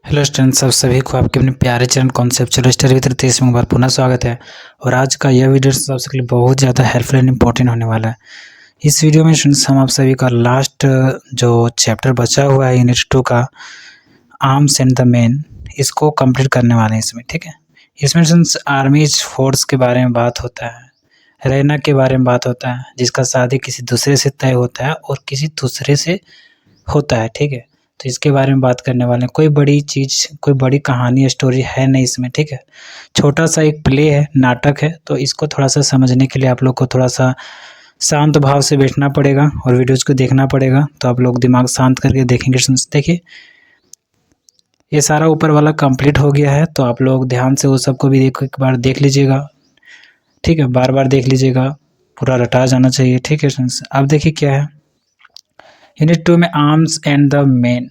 Hello students, आप सभी को आपके अपने प्यारे channel conceptual study with Ritesh में एक बार पुनः स्वागत है। और आज का यह वीडियो सबसे लिए बहुत ज़्यादा हेल्पफुल एंड इम्पोर्टेंट होने वाला है। इस वीडियो में स्टूडेंट्स हम आप सभी का लास्ट जो चैप्टर बचा हुआ है यूनिट 2 का आर्म्स एंड द मेन, इसको कंप्लीट करने वाले हैं इसमें। ठीक है, इसमें स्टूडेंट्स आर्मीज फोर्स के बारे में बात होता है, रैना के बारे में बात होता है जिसका शादी किसी दूसरे से तय होता है और किसी दूसरे से होता है। ठीक है, तो इसके बारे में बात करने वाले हैं। कोई बड़ी चीज़, कोई बड़ी कहानी स्टोरी है नहीं इसमें। ठीक है, छोटा सा एक प्ले है, नाटक है, तो इसको थोड़ा सा समझने के लिए आप लोग को थोड़ा सा शांत भाव से बैठना पड़ेगा और वीडियोज़ को देखना पड़ेगा। तो आप लोग दिमाग शांत करके देखेंगे। देखिए, ये सारा ऊपर वाला कंप्लीट हो गया है, तो आप लोग ध्यान से वो सबको भी एक बार देख लीजिएगा। ठीक है, बार बार देख लीजिएगा, पूरा रटा जाना चाहिए। ठीक है स्टूडेंट्स, अब देखिए क्या है यूनिट 2 में आर्म्स एंड द मेन।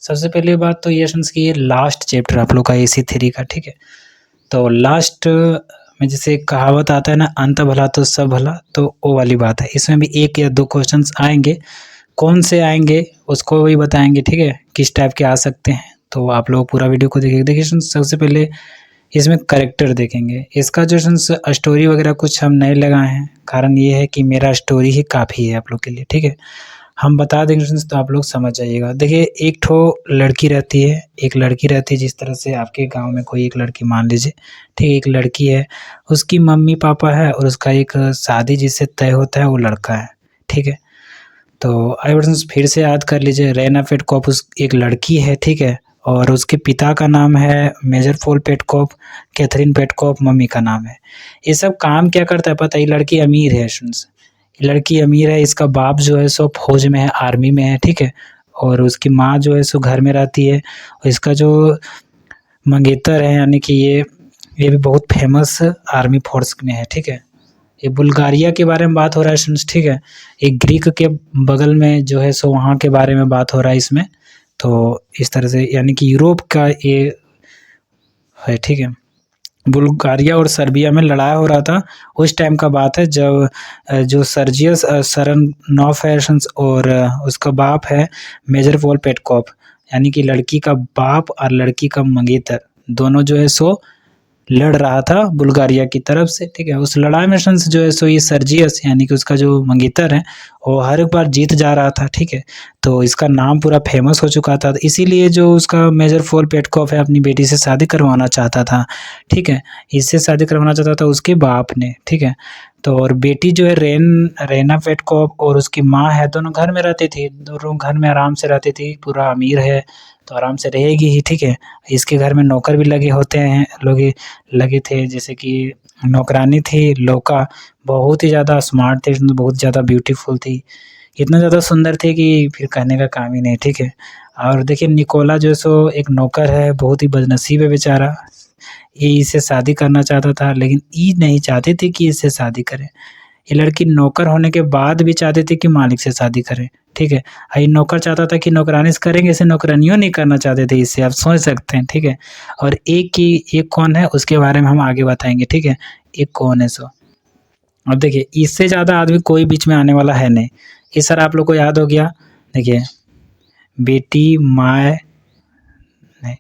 सबसे पहली बात तो ये स्टूडेंट्स कि ये लास्ट चैप्टर आप लोग का AC3 का। ठीक है, तो लास्ट में जैसे कहावत आता है ना, अंत भला तो सब भला, तो वो वाली बात है। इसमें भी 1 या 2 क्वेश्चंस आएंगे, कौन से आएंगे उसको भी बताएंगे। ठीक है, किस टाइप के आ सकते हैं, तो आप लोग पूरा वीडियो को देखिए। देखिए सबसे पहले इसमें करेक्टर देखेंगे। इसका जो स्टोरी वगैरह कुछ हम नहीं लगाए हैं, कारण ये है कि मेरा स्टोरी ही काफ़ी है आप लोग के लिए। ठीक है, हम बता देंगे तो आप लोग समझ जाइएगा। देखिए, एक ठो लड़की रहती है, एक लड़की रहती है, जिस तरह से आपके गांव में कोई एक लड़की मान लीजिए। ठीक है, एक लड़की है, उसकी मम्मी पापा है और उसका एक शादी जिससे तय होता है वो लड़का है। ठीक है, तो आई वर्ड्स फिर से याद कर लीजिए। रैना पेटकॉप उस एक लड़की है। ठीक है, और उसके पिता का नाम है मेजर पॉल पेटकॉप, कैथरीन पेटकॉप मम्मी का नाम है। ये सब काम क्या करता है पता है? लड़की अमीर है स्टूडेंट्स, लड़की अमीर है। इसका बाप जो है सो फौज में है, आर्मी में है। ठीक है, और उसकी माँ जो है सो घर में रहती है। और इसका जो मंगेतर है, यानी कि ये भी बहुत फेमस आर्मी फोर्स में है। ठीक है, ये बुल्गारिया के बारे में बात हो रहा है स्टूडेंट्स। ठीक है, एक ग्रीक के बगल में जो है सो वहाँ के बारे में बात हो रहा है इसमें। तो इस तरह से यानी कि यूरोप का ये है। ठीक है, बुल्गारिया और सर्बिया में लड़ाई हो रहा था, उस टाइम का बात है जब जो सर्जियस सरनॉफ है और उसका बाप है मेजर पॉल पेटकॉप, यानी कि लड़की का बाप और लड़की का मंगेतर दोनों जो है सो लड़ रहा था बुल्गारिया की तरफ से। ठीक है, उस लड़ाई में जो है सो ये सर्जियस यानी कि उसका जो मंगेतर है वो हर एक बार जीत जा रहा था। ठीक है, तो इसका नाम पूरा फेमस हो चुका था, इसीलिए जो उसका मेजर पॉल पेटकॉफ है अपनी बेटी से शादी करवाना चाहता था। ठीक है, इससे शादी करवाना चाहता था उसके बाप ने। ठीक है, तो और बेटी जो है रैना पेटकॉफ और उसकी माँ है, दोनों घर में रहती थी, दोनों घर में आराम से रहती थी। पूरा अमीर है तो आराम से रहेगी ही। ठीक है, इसके घर में नौकर भी लगे होते हैं, लोग लगे थे, जैसे कि नौकरानी थी लोका, बहुत ही ज़्यादा स्मार्ट थी, बहुत ज़्यादा ब्यूटीफुल थी, इतना ज़्यादा सुंदर थी कि फिर कहने का काम ही नहीं। ठीक है, और देखिए निकोला जो सो एक नौकर है, बहुत ही बदनसीब है बेचारा। ये इससे शादी करना चाहता था, लेकिन ये नहीं चाहती थी कि इससे शादी करे। ये लड़की नौकर होने के बाद भी चाहती थी कि मालिक से शादी करे। ठीक है, ये नौकर चाहता था कि नौकरानी से करेंगे, इसे नौकरानियों नहीं करना चाहते थे इससे, आप सोच सकते हैं। ठीक है, और एक कौन है उसके बारे में हम आगे बताएंगे। ठीक है, एक कौन है सो, अब देखिए इससे ज़्यादा आदमी कोई बीच में आने वाला है नहीं। ये सर आप लोग को याद हो गया। देखिए, बेटी माए नहीं,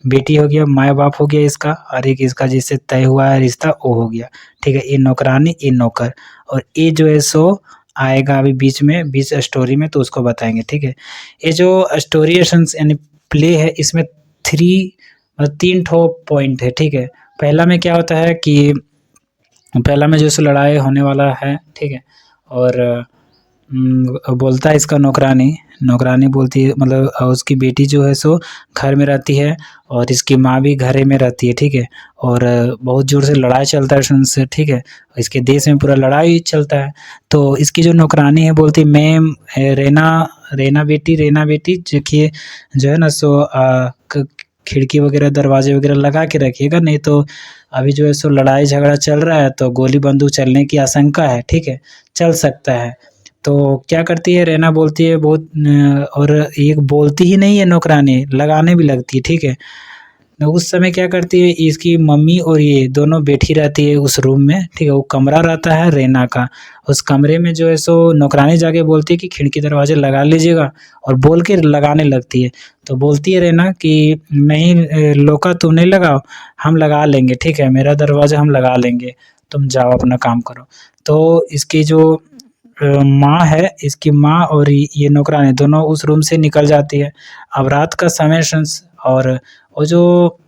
बेटी हो गया, माए बाप हो गया इसका, और एक इसका जिससे तय हुआ है रिश्ता वो हो गया। ठीक है, ये नौकरानी, ये नौकर, और ये जो है सो आएगा अभी बीच स्टोरी में, तो उसको बताएंगे। ठीक है, ये जो स्टोरी यानी प्ले है, इसमें 3 ठो पॉइंट है। ठीक है, पहला में क्या होता है कि पहला में जो सो लड़ाई होने वाला है। ठीक है, और बोलता है इसका नौकरानी बोलती है, मतलब उसकी बेटी जो है सो घर में रहती है और इसकी माँ भी घर में रहती है। ठीक है, और बहुत जोर से लड़ाई चलता है उनसे। ठीक है, इसके देश में पूरा लड़ाई चलता है। तो इसकी जो नौकरानी है बोलती है, मैम रेना बेटी देखिए जो है ना सो खिड़की वगैरह दरवाजे वगैरह लगा के रखिएगा, नहीं तो अभी जो है सो लड़ाई झगड़ा चल रहा है तो गोली बंदूक चलने की आशंका है। ठीक है, चल सकता है। तो क्या करती है रैना, बोलती है बहुत, और एक बोलती ही नहीं है नौकरानी, लगाने भी लगती है। ठीक है, तो उस समय क्या करती है, इसकी मम्मी और ये दोनों बैठी रहती है उस रूम में, ठीक है। वो कमरा रहता है रैना का। उस कमरे में जो है सो नौकरानी जाके बोलती है कि खिड़की दरवाजे लगा लीजिएगा, और बोल के लगाने लगती है। तो बोलती है रैना कि नहीं लोका तुम नहीं लगाओ, हम लगा लेंगे, ठीक है, मेरा दरवाज़ा हम लगा लेंगे, तुम जाओ अपना काम करो। तो इसकी जो माँ है, इसकी माँ और ये नौकरानी दोनों उस रूम से निकल जाती है। अब रात का समय और वो जो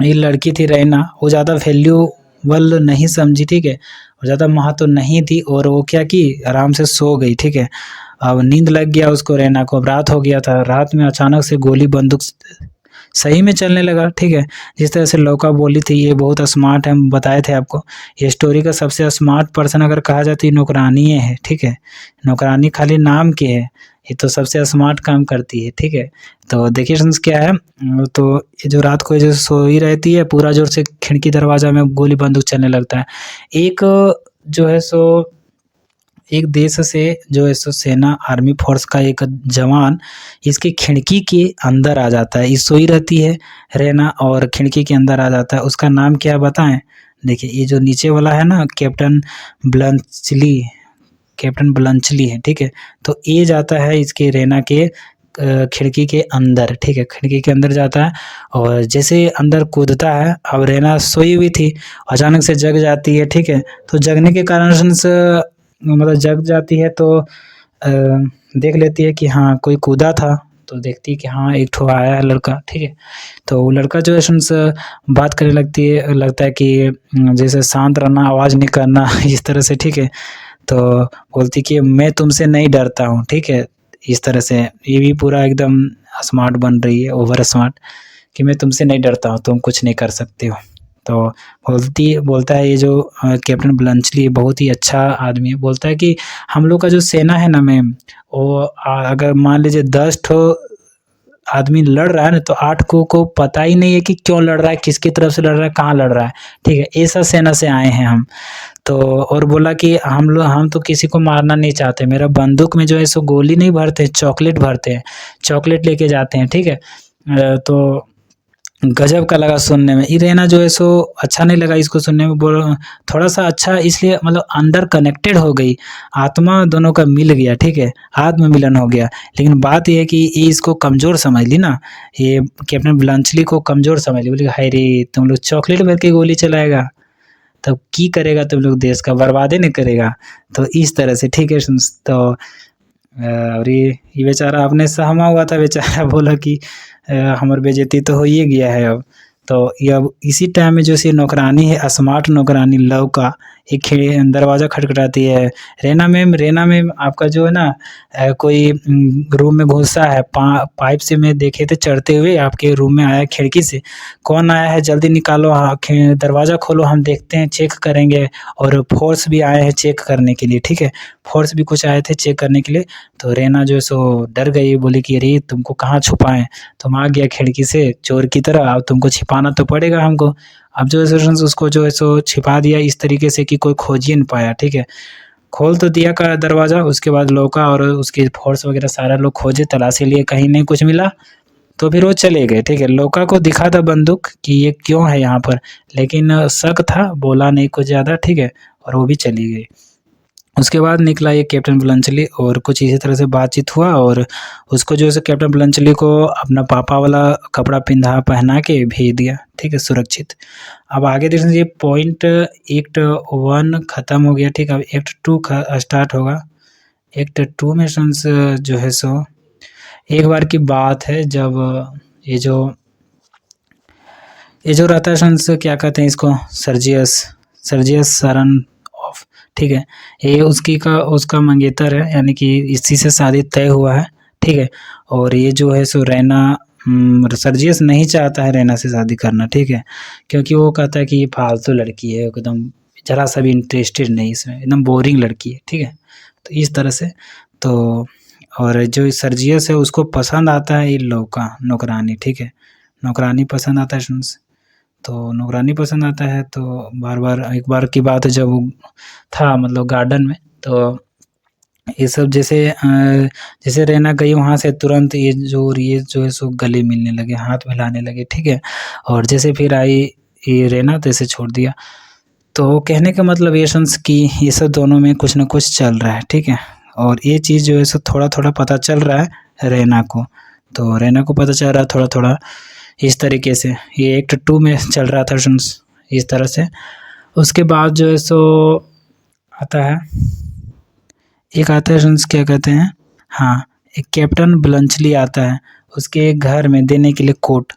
ये लड़की थी रैना, वो ज़्यादा वैल्यूबल नहीं समझी, ठीक है, वो ज़्यादा महत्व नहीं थी, और वो क्या की आराम से सो गई, ठीक है। अब नींद लग गया उसको रैना को, अब रात हो गया था। रात में अचानक से गोली बंदूक सही में चलने लगा, ठीक है। जिस तरह से लौका बोली थी ये बहुत स्मार्ट है, हम बताए थे आपको। ये स्टोरी का सबसे स्मार्ट पर्सन अगर कहा जाए तो ये नौकरानी है, ठीक है। नौकरानी खाली नाम की है, ये तो सबसे स्मार्ट काम करती है, ठीक है। तो देखिए फ्रेंड्स क्या है, तो ये जो रात को जो सोई रहती है, पूरा जोर से खिड़की दरवाजा में गोली बंदूक चलने लगता है। एक जो है सो एक देश से जो है सो सेना आर्मी फोर्स का एक जवान इसकी खिड़की के अंदर आ जाता है। ये सोई रहती है रैना और खिड़की के अंदर आ जाता है। उसका नाम क्या बताएं? देखिए ये जो नीचे वाला है ना, कैप्टन ब्लंचली है, ठीक है। तो ये जाता है इसके रैना के खिड़की के अंदर, ठीक है, खिड़की के अंदर जाता है, और जैसे अंदर कूदता है, अब रैना सोई हुई थी, अचानक से जग जाती है, ठीक है। तो जगने के कारण मतलब जग जाती है तो देख लेती है कि हाँ कोई कूदा था, तो देखती है कि हाँ एक ठो आया है लड़का, ठीक है। तो वो लड़का जो है उनसे बात करने लगता है कि जैसे शांत रहना, आवाज़ नहीं करना इस तरह से, ठीक है। तो बोलती कि मैं तुमसे नहीं डरता हूँ, ठीक है। इस तरह से ये भी पूरा एकदम स्मार्ट बन रही है, ओवर स्मार्ट, कि मैं तुमसे नहीं डरता हूँ, तुम कुछ नहीं कर सकते हो। तो बोलता है ये जो कैप्टन ब्लंचली बहुत ही अच्छा आदमी है, बोलता है कि हम लोग का जो सेना है ना मैम, वो अगर मान लीजिए 10 ठो आदमी लड़ रहा है ना, तो 8 को पता ही नहीं है कि क्यों लड़ रहा है, किसकी तरफ से लड़ रहा है, कहाँ लड़ रहा है, ठीक है। ऐसा सेना से आए हैं हम। तो और बोला कि हम तो किसी को मारना नहीं चाहते, मेरा बंदूक में जो है सो गोली नहीं भरते, चॉकलेट भरते हैं, चॉकलेट लेके जाते हैं, ठीक है। तो गजब का लगा सुनने में। इरेना जो है सो अच्छा नहीं लगा इसको सुनने में, थोड़ा-सा अच्छा इसलिए मतलब अंदर कनेक्टेड हो गई, आत्मा दोनों का मिल गया, ठीक है, आत्म मिलन हो गया। लेकिन बात ये है कि ये इसको कमज़ोर समझ ली ना, ये कैप्टन ब्लंचली को कमज़ोर समझ ली, बोली हाय रे! तुम लोग चॉकलेट भर के गोली चलाएगा, तब की करेगा तुम लोग, देश का बर्बादे नहीं करेगा। तो इस तरह से, ठीक है। तो और ये बेचारा अपने सहमा हुआ था बेचारा, बोला कि हमर बेइज्जती तो हो ही गया है अब। तो ये अब इसी टाइम में जो सी नौकरानी है, स्मार्ट नौकरानी लौका, एक दरवाज़ा खटखटाती है, रेना मैम आपका जो है ना कोई रूम में घुसा है, पाइप से मैं देखे थे चढ़ते हुए आपके रूम में आया खिड़की से, कौन आया है जल्दी निकालो, दरवाज़ा खोलो, हम देखते हैं, चेक करेंगे। और फोर्स भी आए हैं चेक करने के लिए, ठीक है, फोर्स भी कुछ आए थे चेक करने के लिए। तो रेना जो है सो डर गई, बोली कि अरे तुमको कहाँ छुपाएं, तुम आ गया खिड़की से चोर की तरह, अब तुमको छिपाना तो पड़ेगा हमको। अब जो है सो उसको जो है सो छिपा दिया इस तरीके से कि कोई खोज ही नहीं पाया, ठीक है। खोल तो दिया का दरवाज़ा, उसके बाद लौका और उसकी फोर्स वगैरह सारा लोग खोजे, तलाशी लिए, कहीं नहीं कुछ मिला। तो फिर वो चले गए, ठीक है। लौका को दिखा था बंदूक कि ये क्यों है यहाँ पर, लेकिन शक था, बोला नहीं कुछ ज़्यादा, ठीक है, और वो भी चली गई। उसके बाद निकला ये कैप्टन ब्लंचली, और कुछ इसी तरह से बातचीत हुआ, और उसको जो है कैप्टन ब्लंचली को अपना पापा वाला कपड़ा पहना के भेज दिया, ठीक है, सुरक्षित। अब आगे देख लीजिए पॉइंट एक्ट 1 ख़त्म हो गया, ठीक है। अब एक्ट 2 स्टार्ट होगा। एक्ट 2 में जो है सो एक बार की बात है, जब ये जो रहता है क्या कहते हैं इसको, सर्जियस सरनऑफ, ठीक है। ये उसका मंगेतर है, यानी कि इसी से शादी तय हुआ है, ठीक है। और ये जो है सो रैना सर्जियस नहीं चाहता है रैना से शादी करना, ठीक है, क्योंकि वो कहता है कि ये फालतू लड़की है, एकदम ज़रा सा भी इंटरेस्टेड नहीं इसमें, एकदम बोरिंग लड़की है, ठीक है। तो इस तरह से तो और जो सर्जियस है उसको पसंद आता है ये नौकरानी, ठीक है, नौकरानी पसंद आता है। तो नौकरानी पसंद आता है, तो बार-बार एक बार की बात है जब वो था मतलब गार्डन में, तो ये सब जैसे रैना गई वहाँ से तुरंत ये जो है सो गले मिलने लगे, हाथ मिलाने लगे, ठीक है। और जैसे फिर आई ये रैना तो इसे छोड़ दिया। तो कहने का मतलब ये सेंस कि ये सब दोनों में कुछ न कुछ चल रहा है, ठीक है। और ये चीज़ जो है सो थोड़ा-थोड़ा पता चल रहा है रैना को। तो रैना को पता चल रहा है थोड़ा-थोड़ा इस तरीके से, ये एक्ट 2 में चल रहा था सेंस इस तरह से। उसके बाद जो है सो आता है, एक आता है सेंस क्या कहते हैं, हाँ, एक कैप्टन ब्लंचली आता है उसके घर में देने के लिए कोट।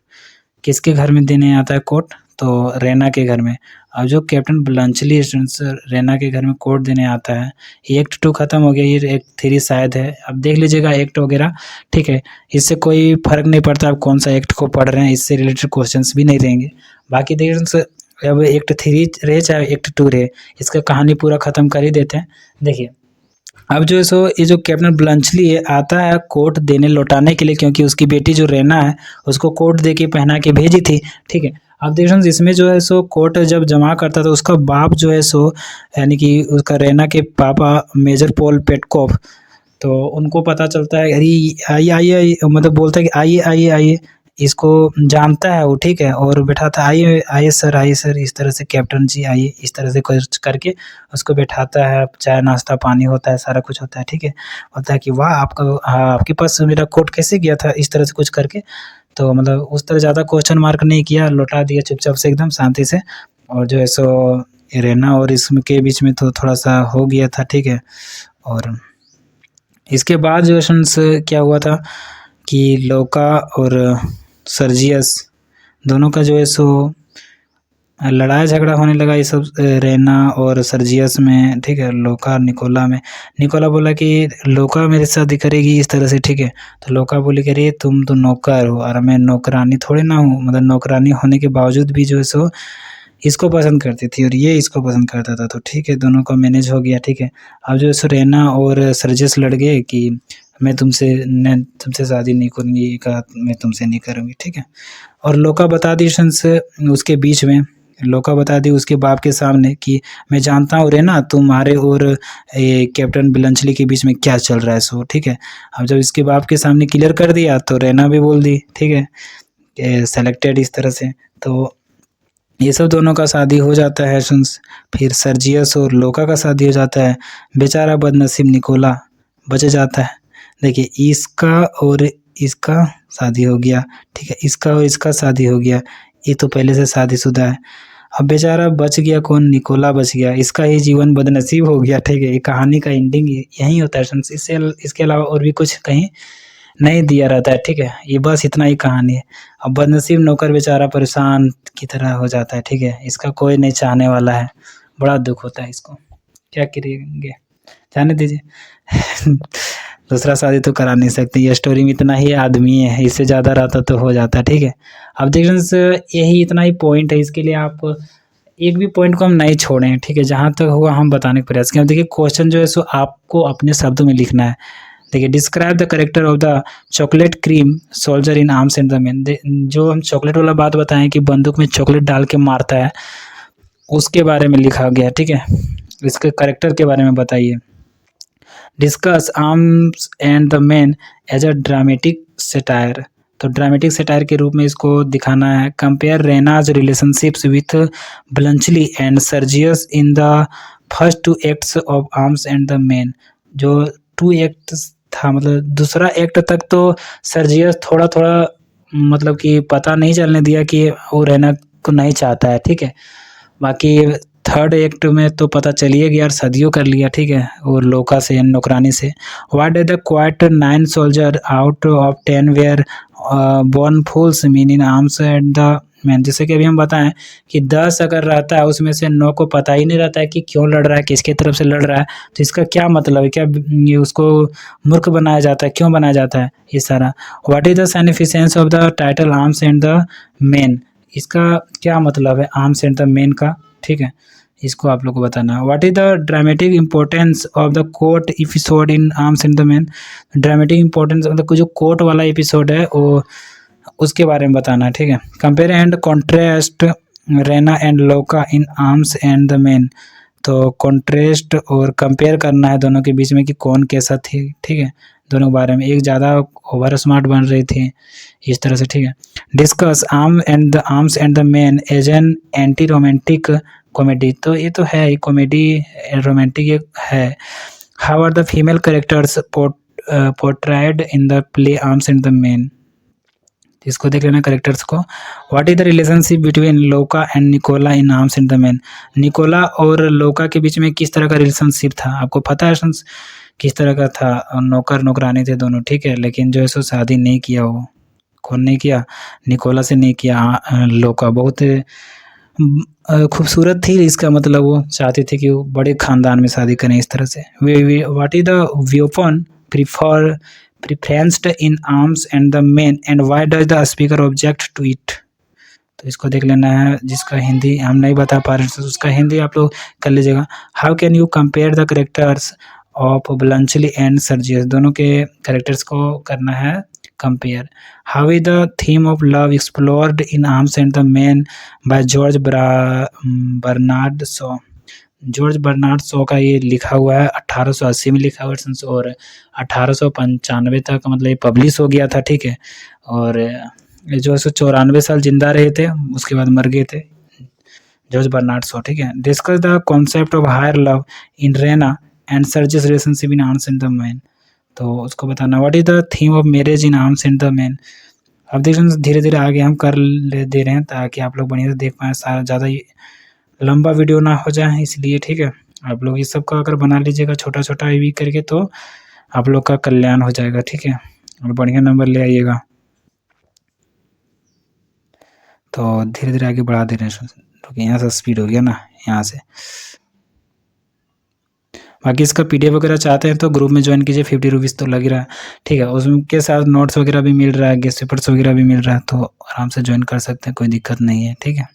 किसके घर में देने आता है कोट? तो रैना के घर में। अब जो कैप्टन ब्लंचली रैना के घर में कोट देने आता है, एक्ट 2 खत्म हो गया, ये एक्ट 3 शायद है। अब देख लीजिएगा एक्ट वगैरह, ठीक है। इससे कोई फ़र्क नहीं पड़ता आप कौन सा एक्ट को पढ़ रहे हैं, इससे रिलेटेड क्वेश्चंस भी नहीं रहेंगे। बाकी देखिए अब एक्ट 3 रहे चाहे एक्ट 2 रहे, इसका कहानी पूरा ख़त्म कर ही देते हैं। देखिए अब जो है सो ये जो कैप्टन ब्लंचली है आता है कोट देने लौटाने के लिए, क्योंकि उसकी बेटी जो रैना है उसको कोट दे के पहना के भेजी थी, ठीक है। अब देखिए इसमें जो है सो कोट जब जमा करता था उसका बाप जो है सो यानी कि उसका रैना के पापा मेजर पॉल पेटकोव, तो उनको पता चलता है, अरे आइए आइए, मतलब बोलता है कि आइए आइए आइए, इसको जानता है वो, ठीक है। और बैठाता है, आइए आइए सर, इस तरह से कैप्टन जी आइए, इस तरह से कुछ करके उसको बैठाता है, चाय नाश्ता पानी होता है, सारा कुछ होता है, ठीक है। होता है कि वाह आपका, हाँ, आपके पास मेरा कोट कैसे गया था, इस तरह से कुछ करके। तो मतलब उस तरह ज़्यादा क्वेश्चन मार्क नहीं किया, लौटा दिया चुपचाप से एकदम शांति से। और जो है सो रैना और इसके बीच में तो थोड़ा सा हो गया था, ठीक है। और इसके बाद जो है क्या हुआ था कि लौका और सर्जियस दोनों का जो है सो लड़ाई झगड़ा होने लगा, ये सब रैना और सर्जियस में, ठीक है। लौका और निकोला में, निकोला बोला कि लौका मेरे साथ ही करेगी इस तरह से, ठीक है। तो लौका बोली कि अरे तुम तो नौकर हो और मैं नौकरानी थोड़ी ना हूँ, मतलब नौकरानी होने के बावजूद भी जो है सो इसको पसंद करती थी और ये इसको पसंद करता था, तो ठीक है दोनों का मैनेज हो गया, ठीक है। अब जो है सो रैना और सर्जियस लड़ गए कि मैं तुमसे शादी नहीं करूँगी, एक मैं तुमसे नहीं करूँगी, ठीक है। और लौका बता दी उसके बीच में, लौका बता दी उसके बाप के सामने कि मैं जानता हूँ रैना तुम्हारे और ये कैप्टन ब्लंचली के बीच में क्या चल रहा है सो, ठीक है। अब जब इसके बाप के सामने क्लियर कर दिया तो रैना भी बोल दी, ठीक है, सेलेक्टेड इस तरह से। तो ये सब दोनों का शादी हो जाता है फिर सर्जियस और लौका का शादी हो जाता है। बेचारा बदनसीब निकोला बच जाता है। देखिए इसका और इसका शादी हो गया, ठीक है, इसका और इसका शादी हो गया, ये तो पहले से शादीशुदा है। अब बेचारा बच गया कौन? निकोला बच गया, इसका ही जीवन बदनसीब हो गया, ठीक है। ये कहानी का एंडिंग यही होता है इसके अलावा और भी कुछ कहीं नहीं दिया रहता है, ठीक है। ये बस इतना ही कहानी है। अब बदनसीब नौकर बेचारा परेशान की तरह हो जाता है, ठीक है। इसका कोई नहीं चाहने वाला है, बड़ा दुख होता है इसको, क्या करेंगे, जाने दीजिए। दूसरा शादी तो करा नहीं सकते, ये स्टोरी में इतना ही आदमी है, इससे ज़्यादा रहता तो हो जाता, ठीक है। अब देखिए यही इतना ही पॉइंट है, इसके लिए आप एक भी पॉइंट को हम नहीं छोड़ें, ठीक है। जहाँ तक हुआ हम बताने का प्रयास करें। देखिए क्वेश्चन जो है सो आपको अपने शब्दों में लिखना है। देखिए describe the character of the chocolate cream soldier in arms and the man. जो हम चॉकलेट वाला बात बताएं कि बंदूक में चॉकलेट डाल के मारता है, उसके बारे में लिखा गया, ठीक है। इसके कैरेक्टर के बारे में बताइए। Discuss arms and the man as a dramatic satire. तो ड्रामेटिक सेटायर के रूप में इसको दिखाना है। Compare Raina's relationships with Bluntschli and Sergius in the first 2 acts of arms and the man. जो 2 एक्ट्स था, मतलब दूसरा एक्ट तक तो सर्जियस थोड़ा थोड़ा मतलब कि पता नहीं चलने दिया कि वो रैना को नहीं चाहता है, ठीक है। बाकी थर्ड एक्ट में तो पता चलिए गया और शादियों कर लिया, ठीक है, और लौका से नौकरानी से। What do the quite 9 soldier out of 10 were born fools mean in arms and the man. जैसे कि अभी हम बताएं कि 10 अगर रहता है उसमें से 9 को पता ही नहीं रहता है कि क्यों लड़ रहा है, किसके तरफ से लड़ रहा है, तो इसका क्या मतलब है, क्या ये उसको मूर्ख बनाया जाता है, क्यों बनाया जाता है ये सारा। What is the significance of the title arms and the man, इसका क्या मतलब है आर्म्स एंड द मैन का, ठीक है, इसको आप लोग को बताना है। What is the dramatic importance of the court episode in arms and the man. Dramatic importance मतलब जो कोर्ट वाला एपिसोड है वो उसके बारे में बताना है, ठीक है। Compare and contrast Raina and लौका इन आर्म्स एंड द मैन। तो कॉन्ट्रास्ट और कंपेयर करना है दोनों के बीच में कि कौन कैसा थी, ठीक है, दोनों के बारे में। एक ज़्यादा ओवर स्मार्ट बन रही थी इस तरह से, ठीक है। Discuss arms and the man as an anti romantic comedy, तो ये तो है ही कॉमेडी, रोमांटिक ये है। How are the female characters portrayed in the play arms and the man, इसको देख लेना कैरेक्टर्स को। What is the relationship between Louka and Nicola in arms and the man, Nicola और लोका के बीच में किस तरह का रिलेशनशिप था, आपको पता है किस तरह का था, नौकर नौकरानी थे दोनों, ठीक है, लेकिन जो है सो शादी नहीं किया, वो कौन नहीं किया, निकोला से नहीं किया। लोका बहुत खूबसूरत थी, इसका मतलब वो चाहती थी कि वो बड़े खानदान में शादी करें इस तरह से। What is the weapon preferenced in arms and the man and why does the speaker object to it, तो इसको देख लेना है, जिसका हिंदी हम नहीं बता पा रहे हैं उसका हिंदी आप लोग कर लीजिएगा। How can you compare the characters of Bluntschli and Sergius, दोनों के कैरेक्टर्स को करना है compare. How is the theme of love explored in arms and the man by George Bernard Shaw, George Bernard Shaw का ये लिखा हुआ है, 1880 में लिखा हुआ है और 1895 तक मतलब ये पब्लिश हो गया था, ठीक है। और ये जो है सो 94 साल जिंदा रहे थे, उसके बाद मर गए थे जॉर्ज बर्नार्ड शॉ, ठीक है। Discuss the concept of higher love in Raina and Sergius relationship in arms and the man, तो उसको बताना। What is the theme of marriage in arms and the man, अब देख रहे धीरे धीरे आगे हम कर दे रहे हैं ताकि आप लोग बढ़िया से देख पाएँ, सारा ज़्यादा लंबा वीडियो ना हो जाए इसलिए, ठीक है। आप लोग ये सब का अगर बना लीजिएगा छोटा छोटा भी करके तो आप लोग का कल्याण हो जाएगा, ठीक है, और बढ़िया नंबर ले आइएगा। तो धीरे धीरे आगे बढ़ा दे रहे हैं, क्योंकि यहाँ से स्पीड हो गया ना यहाँ से। बाकी इसका PDF वगैरह चाहते हैं तो ग्रुप में ज्वाइन कीजिए, 50 रुपीज़ तो लग ही रहा है, ठीक है। उसके साथ नोट्स वगैरह भी मिल रहा है, गेस्ट पेपर्स वगैरह भी मिल रहा है, तो आराम से ज्वाइन कर सकते हैं, कोई दिक्कत नहीं है, ठीक है।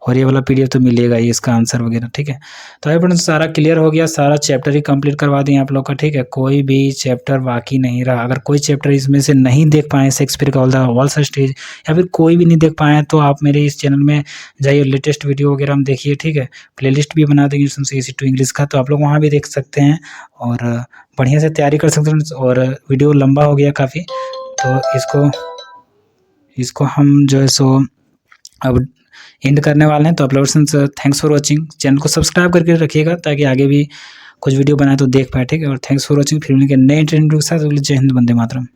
और ये वाला PDF तो मिलेगा ही, इसका आंसर वगैरह, ठीक है। तो आई फ्रेंड्स सारा क्लियर हो गया, सारा चैप्टर ही कंप्लीट करवा दिए आप लोग का, ठीक है। कोई भी चैप्टर बाकी नहीं रहा। अगर कोई चैप्टर इसमें से नहीं देख पाए, शेक्सपियर का ऑल द वर्ल्ड्स स्टेज, या फिर कोई भी नहीं देख पाए, तो आप मेरे इस चैनल में जाइए, लेटेस्ट वीडियो वगैरह हम देखिए, ठीक है। प्लेलिस्ट भी बना देंगे AC to इंग्लिश का, तो आप लोग वहाँ भी देख सकते हैं और बढ़िया से तैयारी कर सकते हैं। और वीडियो लंबा हो गया काफ़ी, तो इसको हम जो है सो अब एंड करने वाले हैं। तो आप लोगों से थैंक्स फॉर वॉचिंग, चैनल को सब्सक्राइब करके रखिएगा ताकि आगे भी कुछ वीडियो बनाए तो देख पाए, ठीक है। और थैंक्स फॉर वॉचिंग, फिर मिलेंगे नए इंटरव्यू के साथ। जय हिंद, वंदे मातरम।